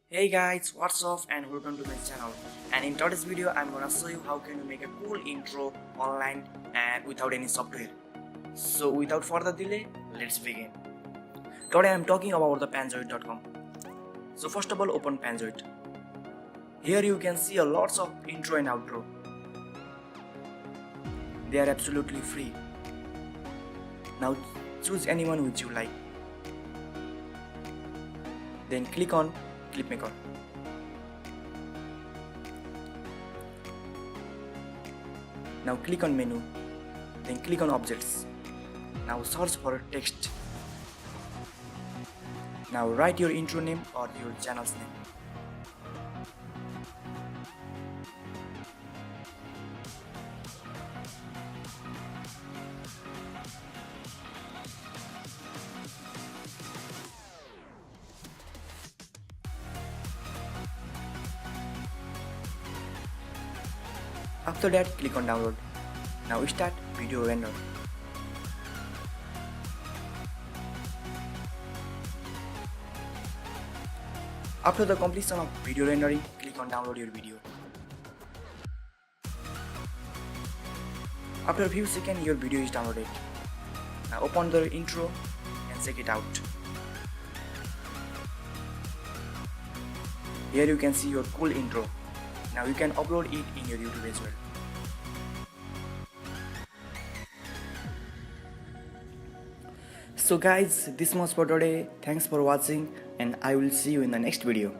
Hey guys, what's up and welcome to my channel. And in today's video I'm gonna show you how can you make a cool intro online and without any software. So without further delay, let's begin. Today I'm talking about the Panzoid.com. So first of all, open Panzoid. Here you can see a lots of intro and outro. They are absolutely free. Now choose anyone which you like. Then click on Clipmaker. Now click on menu, then click on objects. Now search for text. Now write your intro name or your channel's name. After that, click on download. Now start video render. After the completion of video rendering, click on download your video. After a few seconds, your video is downloaded. Now open the intro and check it out. Here you can see your cool intro. Now you can upload it in your YouTube as well. So guys, this much for today. Thanks for watching and I will see you in the next video.